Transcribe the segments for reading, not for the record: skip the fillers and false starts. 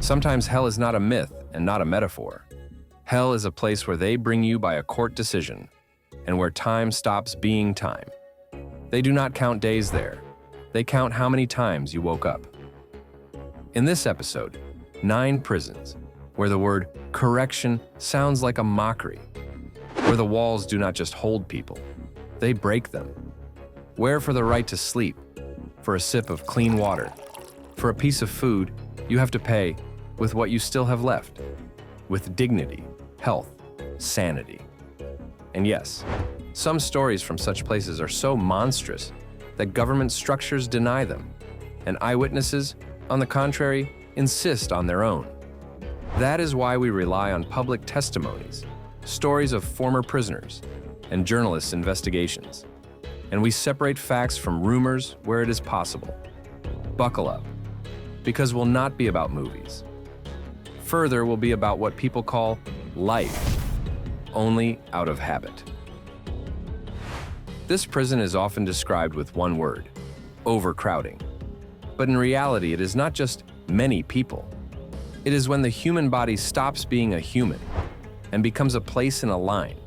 Sometimes hell is not a myth and not a metaphor. Hell is a place where they bring you by a court decision, and where time stops being time. They do not count days there. They count how many times you woke up. In this episode, 9 prisons, where the word correction sounds like a mockery, where the walls do not just hold people, they break them. Where for the right to sleep, for a sip of clean water, for a piece of food, you have to pay with what you still have left, with dignity, health, sanity. And yes, some stories from such places are so monstrous that government structures deny them, and eyewitnesses, on the contrary, insist on their own. That is why we rely on public testimonies, stories of former prisoners, and journalists' investigations. And we separate facts from rumors where it is possible. Buckle up, because we'll not be about movies. Further, we'll be about what people call life, only out of habit. This prison is often described with one word: overcrowding. But in reality, it is not just many people. It is when the human body stops being a human and becomes a place in a line.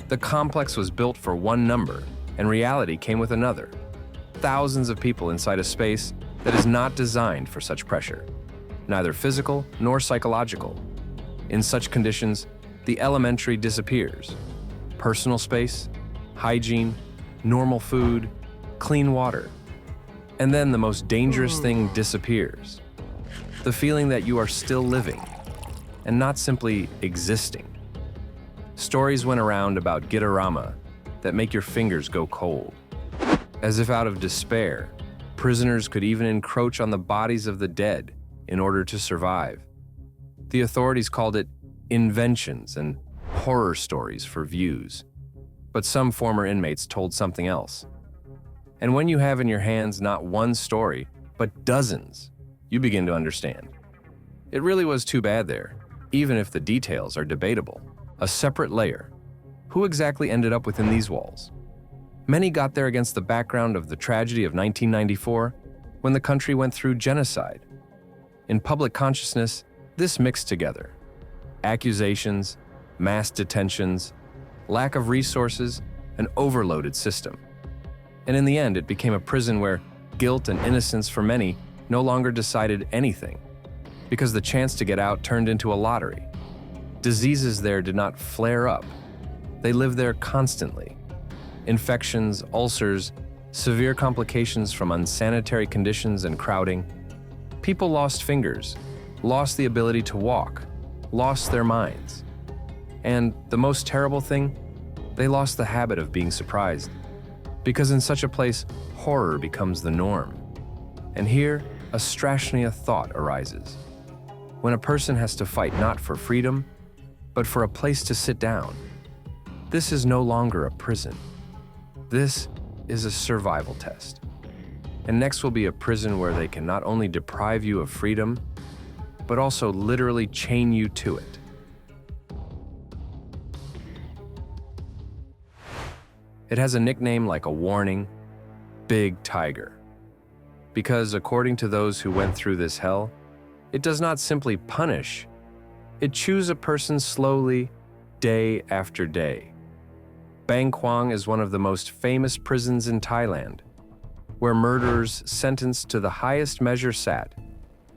The complex was built for one number, and reality came with another. Thousands of people inside a space that is not designed for such pressure, neither physical nor psychological. In such conditions, the elementary disappears. Personal space, hygiene, normal food, clean water. And then the most dangerous thing disappears. The feeling that you are still living and not simply existing. Stories went around about Gitarama that make your fingers go cold. As if out of despair, prisoners could even encroach on the bodies of the dead in order to survive. The authorities called it inventions and horror stories for views. But some former inmates told something else. And when you have in your hands not one story, but dozens, you begin to understand. It really was too bad there, even if the details are debatable. A separate layer. Who exactly ended up within these walls? Many got there against the background of the tragedy of 1994, when the country went through genocide. In public consciousness, this mixed together. Accusations, mass detentions, lack of resources, an overloaded system. And in the end, it became a prison where guilt and innocence for many no longer decided anything, because the chance to get out turned into a lottery. Diseases there did not flare up. They lived there constantly. Infections, ulcers, severe complications from unsanitary conditions and crowding. People lost fingers, lost the ability to walk, lost their minds. And the most terrible thing, they lost the habit of being surprised. Because in such a place, horror becomes the norm. And here, a strashnia thought arises. When a person has to fight not for freedom, but for a place to sit down, this is no longer a prison. This is a survival test. And next will be a prison where they can not only deprive you of freedom, but also literally chain you to it. It has a nickname like a warning, Big Tiger. Because according to those who went through this hell, it does not simply punish, it chews a person slowly, day after day. Kwang is one of the most famous prisons in Thailand, where murderers sentenced to the highest measure sat,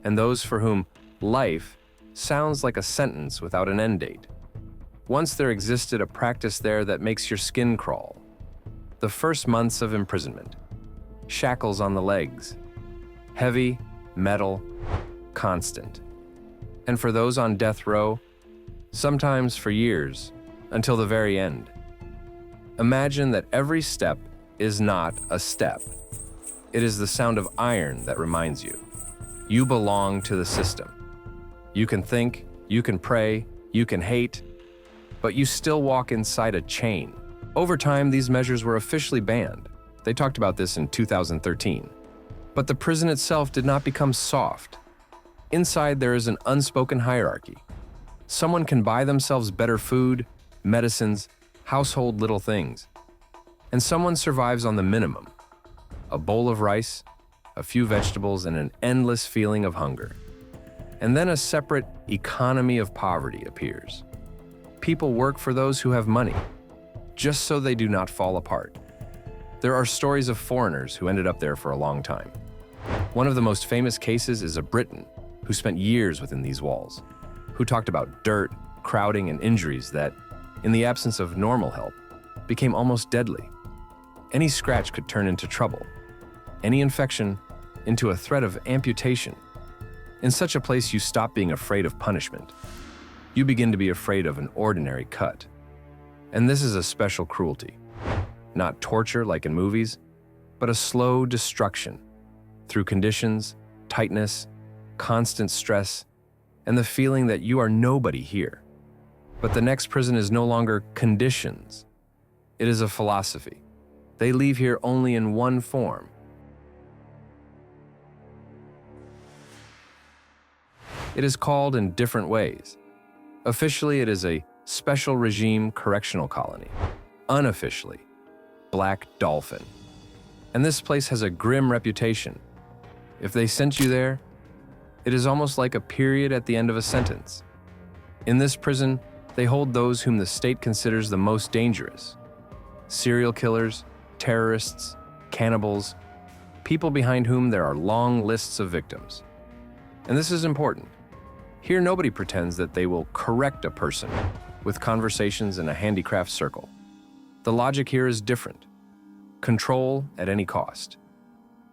and those for whom life sounds like a sentence without an end date. Once there existed a practice there that makes your skin crawl. The first months of imprisonment. Shackles on the legs. Heavy, metal, constant. And for those on death row, sometimes for years, until the very end. Imagine that every step is not a step. It is the sound of iron that reminds you. You belong to the system. You can think, you can pray, you can hate, but you still walk inside a chain. Over time, these measures were officially banned. They talked about this in 2013. But the prison itself did not become soft. Inside, there is an unspoken hierarchy. Someone can buy themselves better food, medicines, household little things. And someone survives on the minimum. A bowl of rice, a few vegetables, and an endless feeling of hunger. And then a separate economy of poverty appears. People work for those who have money, just so they do not fall apart. There are stories of foreigners who ended up there for a long time. One of the most famous cases is a Briton who spent years within these walls, who talked about dirt, crowding, and injuries that, in the absence of normal help, became almost deadly. Any scratch could turn into trouble, any infection into a threat of amputation. In such a place, you stop being afraid of punishment. You begin to be afraid of an ordinary cut. And this is a special cruelty. Not torture like in movies, but a slow destruction through conditions, tightness, constant stress, and the feeling that you are nobody here. But the next prison is no longer conditions. It is a philosophy. They leave here only in one form. It is called in different ways. Officially, it is a special regime correctional colony. Unofficially, Black Dolphin. And this place has a grim reputation. If they sent you there, it is almost like a period at the end of a sentence. In this prison, they hold those whom the state considers the most dangerous. Serial killers, terrorists, cannibals, people behind whom there are long lists of victims. And this is important. Here, nobody pretends that they will correct a person with conversations in a handicraft circle. The logic here is different. Control at any cost.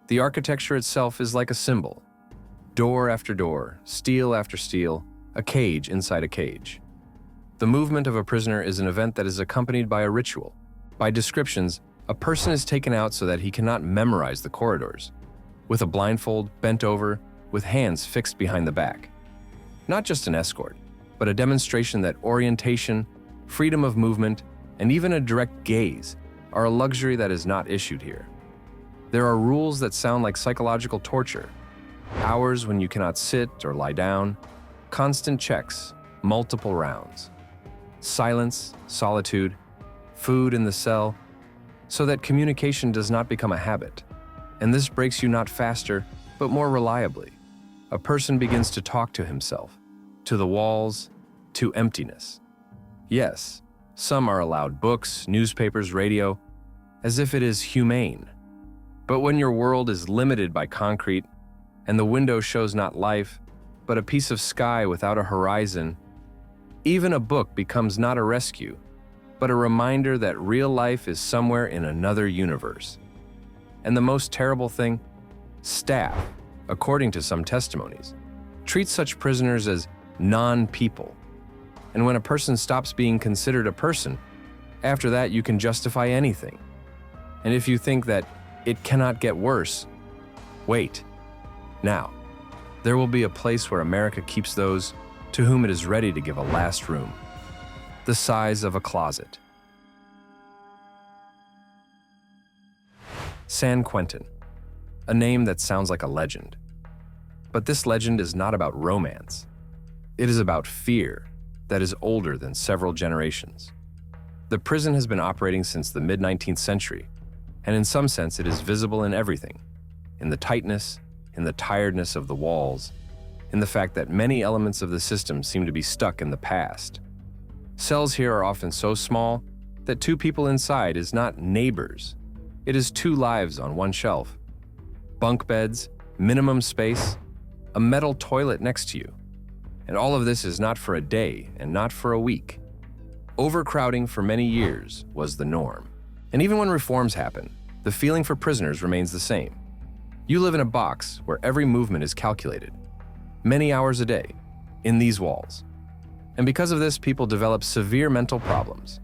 The architecture itself is like a symbol. Door after door, steel after steel, a cage inside a cage. The movement of a prisoner is an event that is accompanied by a ritual. By descriptions, a person is taken out so that he cannot memorize the corridors, with a blindfold, bent over, with hands fixed behind the back. Not just an escort, but a demonstration that orientation, freedom of movement, and even a direct gaze are a luxury that is not issued here. There are rules that sound like psychological torture. Hours when you cannot sit or lie down, constant checks, multiple rounds. Silence, solitude, food in the cell, so that communication does not become a habit. And this breaks you not faster, but more reliably. A person begins to talk to himself, to the walls, to emptiness. Yes, some are allowed books, newspapers, radio, as if it is humane. But when your world is limited by concrete, and the window shows not life, but a piece of sky without a horizon, even a book becomes not a rescue, but a reminder that real life is somewhere in another universe. And the most terrible thing, staff, according to some testimonies, treat such prisoners as non-people. And when a person stops being considered a person, after that you can justify anything. And if you think that it cannot get worse, wait. Now, there will be a place where America keeps those to whom it is ready to give a last room, the size of a closet. San Quentin, a name that sounds like a legend. But this legend is not about romance. It is about fear that is older than several generations. The prison has been operating since the mid-19th century, and in some sense it is visible in everything, in the tightness, in the tiredness of the walls, in the fact that many elements of the system seem to be stuck in the past. Cells here are often so small that two people inside is not neighbors. It is two lives on one shelf. Bunk beds, minimum space, a metal toilet next to you. And all of this is not for a day and not for a week. Overcrowding for many years was the norm. And even when reforms happen, the feeling for prisoners remains the same. You live in a box where every movement is calculated, many hours a day, in these walls. And because of this, people develop severe mental problems: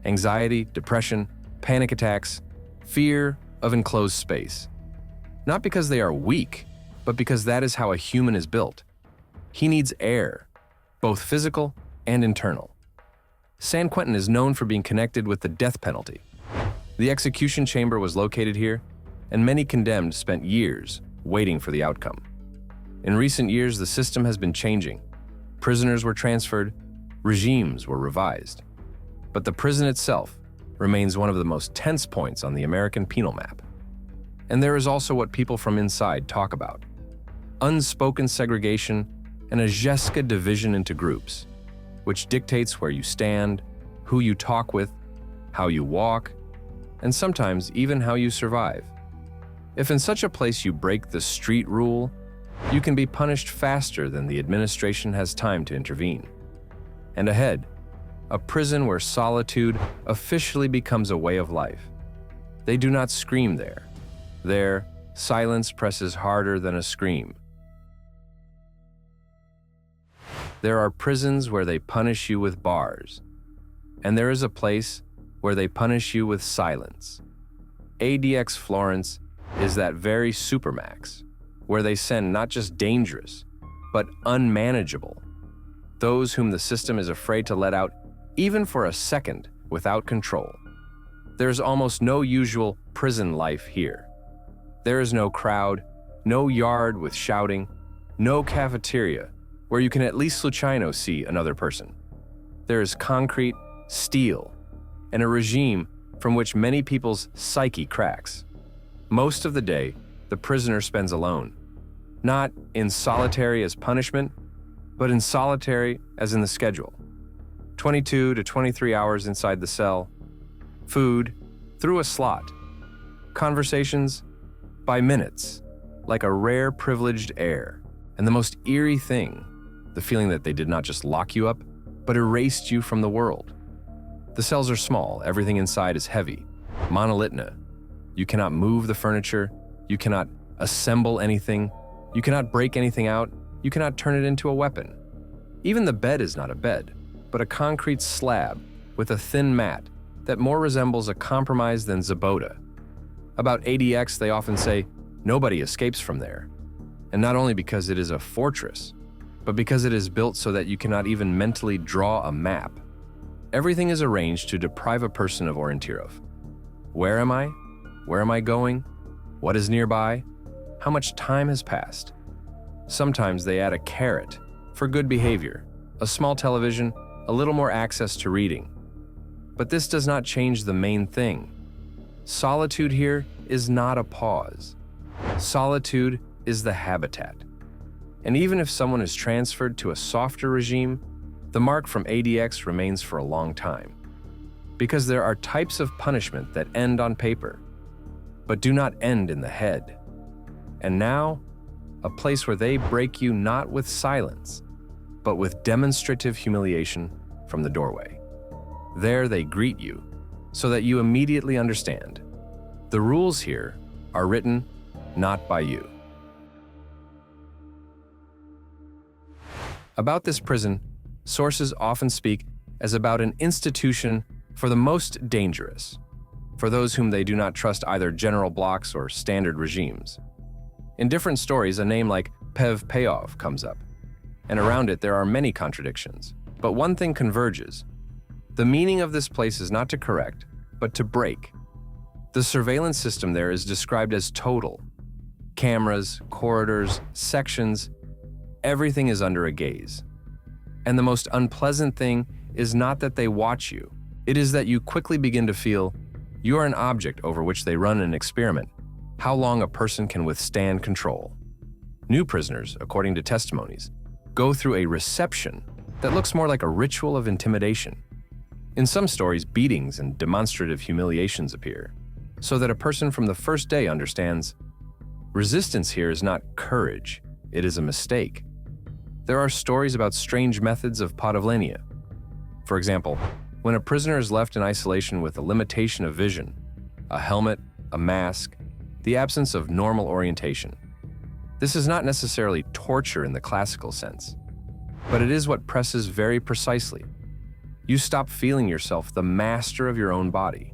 anxiety, depression, panic attacks, fear of enclosed space. Not because they are weak, but because that is how a human is built. He needs air, both physical and internal. San Quentin is known for being connected with the death penalty. The execution chamber was located here, and many condemned spent years waiting for the outcome. In recent years, the system has been changing. Prisoners were transferred, regimes were revised. But the prison itself remains one of the most tense points on the American penal map. And there is also what people from inside talk about: unspoken segregation, and a Jeska division into groups, which dictates where you stand, who you talk with, how you walk, and sometimes even how you survive. If in such a place you break the street rule, you can be punished faster than the administration has time to intervene. And ahead, a prison where solitude officially becomes a way of life. They do not scream there. There, silence presses harder than a scream. There are prisons where they punish you with bars, and there is a place where they punish you with silence. ADX Florence is that very supermax, where they send not just dangerous, but unmanageable, those whom the system is afraid to let out even for a second without control. There's almost no usual prison life here. There is no crowd, no yard with shouting, no cafeteria where you can at least sluchino see another person. There is concrete, steel, and a regime from which many people's psyche cracks. Most of the day, the prisoner spends alone, not in solitary as punishment, but in solitary as in the schedule. 22 to 23 hours inside the cell, food through a slot, conversations by minutes, like a rare privileged air, and the most eerie thing, the feeling that they did not just lock you up, but erased you from the world. The cells are small, everything inside is heavy, monolithna. You cannot move the furniture, you cannot assemble anything, you cannot break anything out, you cannot turn it into a weapon. Even the bed is not a bed, but a concrete slab with a thin mat that more resembles a compromise than Zabota. About ADX, they often say, nobody escapes from there. And not only because it is a fortress, but because it is built so that you cannot even mentally draw a map. Everything is arranged to deprive a person of orientirov. Where am I? Where am I going? What is nearby? How much time has passed? Sometimes they add a carrot for good behavior, a small television, a little more access to reading. But this does not change the main thing. Solitude here is not a pause. Solitude is the habitat. And even if someone is transferred to a softer regime, the mark from ADX remains for a long time. Because there are types of punishment that end on paper, but do not end in the head. And now, a place where they break you not with silence, but with demonstrative humiliation from the doorway. There they greet you, so that you immediately understand. The rules here are written not by you. About this prison, sources often speak as about an institution for the most dangerous, for those whom they do not trust either general blocks or standard regimes. In different stories, a name like Pev Payov comes up, and around it there are many contradictions. But one thing converges. The meaning of this place is not to correct, but to break. The surveillance system there is described as total. Cameras, corridors, sections, everything is under a gaze. And the most unpleasant thing is not that they watch you. It is that you quickly begin to feel you are an object over which they run an experiment, how long a person can withstand control. New prisoners, according to testimonies, go through a reception that looks more like a ritual of intimidation. In some stories, beatings and demonstrative humiliations appear, so that a person from the first day understands resistance here is not courage, it is a mistake. There are stories about strange methods of podavlenia. For example, when a prisoner is left in isolation with a limitation of vision, a helmet, a mask, the absence of normal orientation. This is not necessarily torture in the classical sense, but it is what presses very precisely. You stop feeling yourself the master of your own body.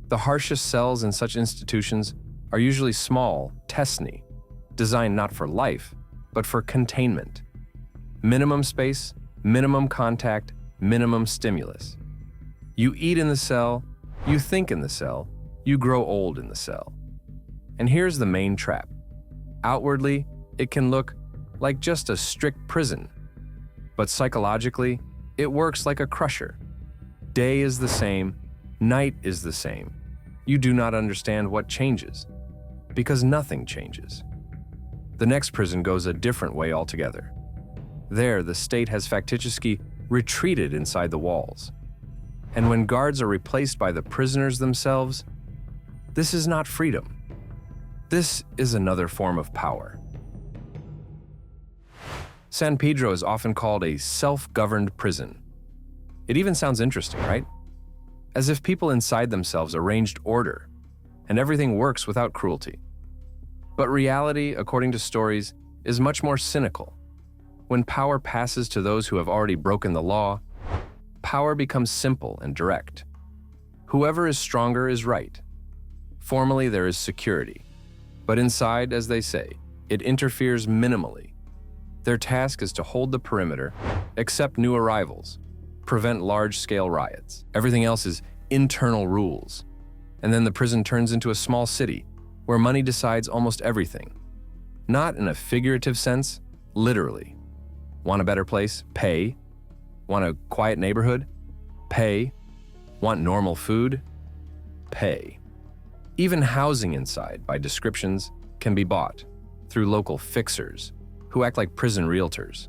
The harshest cells in such institutions are usually small, tesny, designed not for life, but for containment. Minimum space, minimum contact, minimum stimulus. You eat in the cell, you think in the cell, you grow old in the cell. And here's the main trap. Outwardly, it can look like just a strict prison, but psychologically, it works like a crusher. Day is the same, night is the same. You do not understand what changes, because nothing changes. The next prison goes a different way altogether. There, the state has factitiously retreated inside the walls. And when guards are replaced by the prisoners themselves, this is not freedom. This is another form of power. San Pedro is often called a self-governed prison. It even sounds interesting, right? As if people inside themselves arranged order, and everything works without cruelty. But reality, according to stories, is much more cynical. When power passes to those who have already broken the law, power becomes simple and direct. Whoever is stronger is right. Formally, there is security. But inside, as they say, it interferes minimally. Their task is to hold the perimeter, accept new arrivals, prevent large-scale riots. Everything else is internal rules. And then the prison turns into a small city where money decides almost everything. Not in a figurative sense, literally. Want a better place? Pay. Want a quiet neighborhood? Pay. Want normal food? Pay. Even housing inside, by descriptions, can be bought through local fixers who act like prison realtors.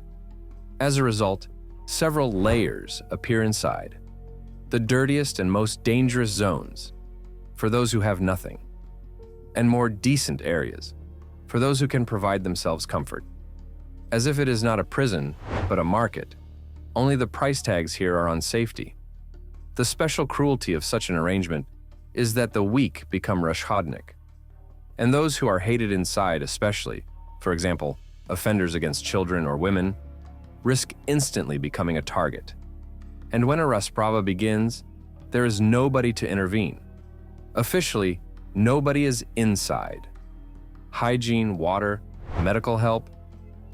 As a result, several layers appear inside, the dirtiest and most dangerous zones for those who have nothing, and more decent areas for those who can provide themselves comfort. As if it is not a prison, but a market, only the price tags here are on safety. The special cruelty of such an arrangement is that the weak become rashhodnik, and those who are hated inside especially, for example, offenders against children or women, risk instantly becoming a target. And when a rasprava begins, there is nobody to intervene. Officially, nobody is inside. Hygiene, water, medical help,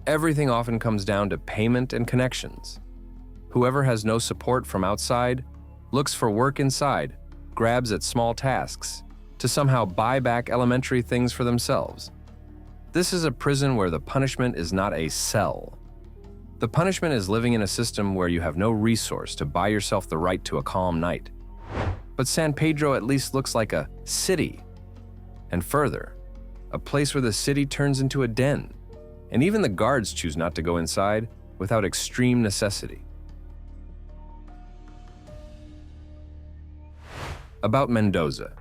everything often comes down to payment and connections. Whoever has no support from outside looks for work inside, grabs at small tasks to somehow buy back elementary things for themselves. This is a prison where the punishment is not a cell. The punishment is living in a system where you have no resource to buy yourself the right to a calm night. But San Pedro at least looks like a city. And further, a place where the city turns into a den, and even the guards choose not to go inside without extreme necessity. About Mendoza.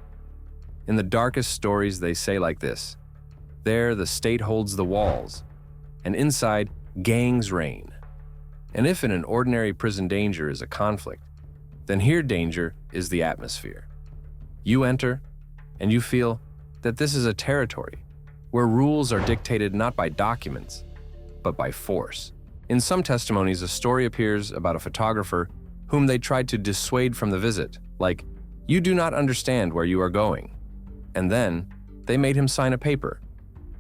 In the darkest stories, they say like this: there, the state holds the walls, and inside, gangs reign. And if in an ordinary prison danger is a conflict, then here danger is the atmosphere. You enter, and you feel that this is a territory where rules are dictated not by documents, but by force. In some testimonies, a story appears about a photographer whom they tried to dissuade from the visit, like, "You do not understand where you are going." And then, they made him sign a paper.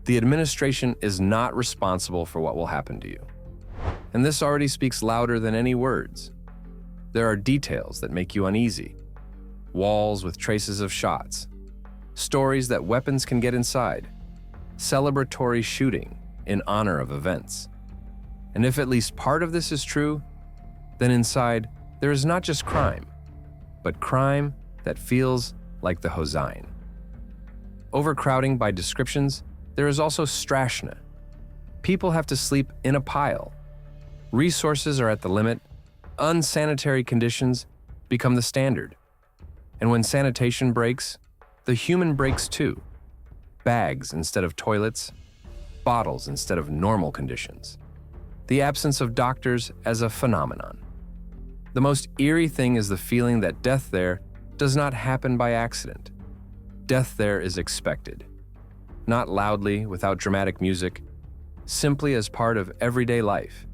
The administration is not responsible for what will happen to you. And this already speaks louder than any words. There are details that make you uneasy. Walls with traces of shots. Stories that weapons can get inside. Celebratory shooting in honor of events. And if at least part of this is true, then inside there is not just crime, but crime that feels like the Hossein. Overcrowding by descriptions, there is also strashna. People have to sleep in a pile. Resources are at the limit. Unsanitary conditions become the standard. And when sanitation breaks, the human breaks too. Bags instead of toilets, bottles instead of normal conditions. The absence of doctors as a phenomenon. The most eerie thing is the feeling that death there does not happen by accident. Death there is expected. Not loudly, without dramatic music, simply as part of everyday life.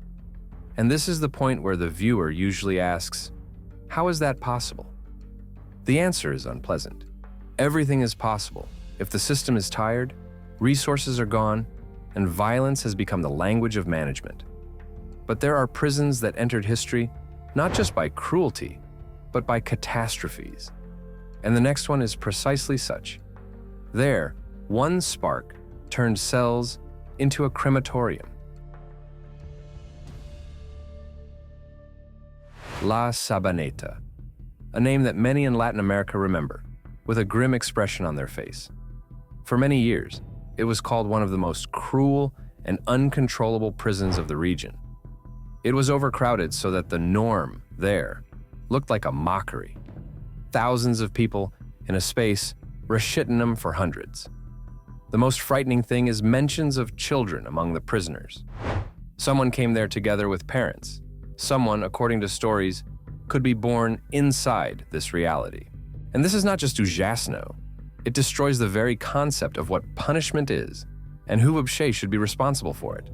And this is the point where the viewer usually asks, how is that possible? The answer is unpleasant. Everything is possible if the system is tired, resources are gone, and violence has become the language of management. But there are prisons that entered history not just by cruelty, but by catastrophes. And the next one is precisely such. There, one spark turned cells into a crematorium. La Sabaneta, a name that many in Latin America remember, with a grim expression on their face. For many years, it was called one of the most cruel and uncontrollable prisons of the region. It was overcrowded so that the norm there looked like a mockery. Thousands of people in a space, rashitnum for hundreds. The most frightening thing is mentions of children among the prisoners. Someone came there together with parents. Someone, according to stories, could be born inside this reality. And this is not just ujasno. It destroys the very concept of what punishment is and who Wabshe should be responsible for it.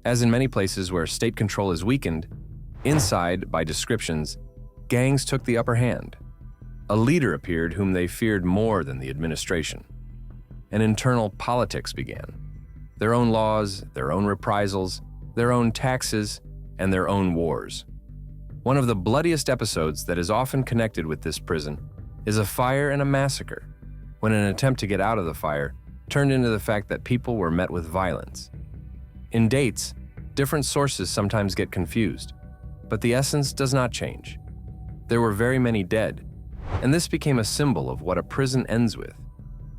As in many places where state control is weakened, inside, by descriptions, gangs took the upper hand. A leader appeared whom they feared more than the administration. An internal politics began. Their own laws, their own reprisals, their own taxes, and their own wars. One of the bloodiest episodes that is often connected with this prison is a fire and a massacre, when an attempt to get out of the fire turned into the fact that people were met with violence. In dates, different sources sometimes get confused, but the essence does not change. There were very many dead, and this became a symbol of what a prison ends with,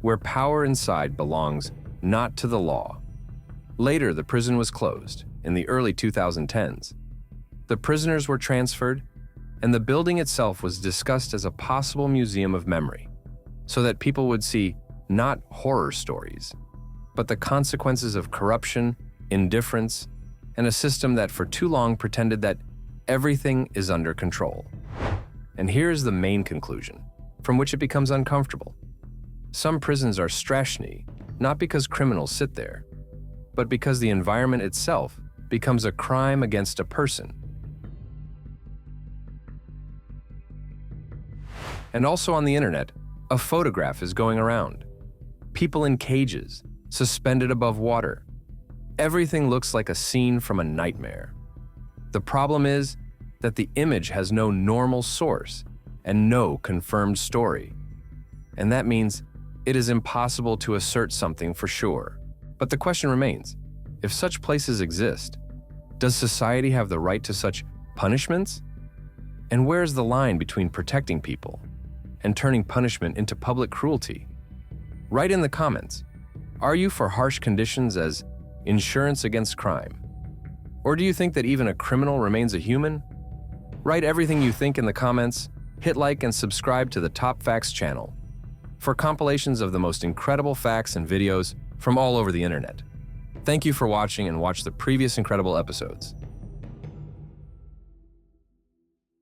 where power inside belongs not to the law. Later, the prison was closed, in the early 2010s. The prisoners were transferred, and the building itself was discussed as a possible museum of memory, so that people would see not horror stories, but the consequences of corruption, indifference, and a system that for too long pretended that everything is under control. And here is the main conclusion, from which it becomes uncomfortable. Some prisons are strashny, not because criminals sit there, but because the environment itself becomes a crime against a person. And also on the internet, a photograph is going around. People in cages, suspended above water. Everything looks like a scene from a nightmare. The problem is that the image has no normal source and no confirmed story. And that means it is impossible to assert something for sure. But the question remains, if such places exist, does society have the right to such punishments? And where's the line between protecting people and turning punishment into public cruelty? Write in the comments, are you for harsh conditions as insurance against crime? Or do you think that even a criminal remains a human? Write everything you think in the comments, hit like and subscribe to the Top Facts channel for compilations of the most incredible facts and videos from all over the internet. Thank you for watching and watch the previous incredible episodes.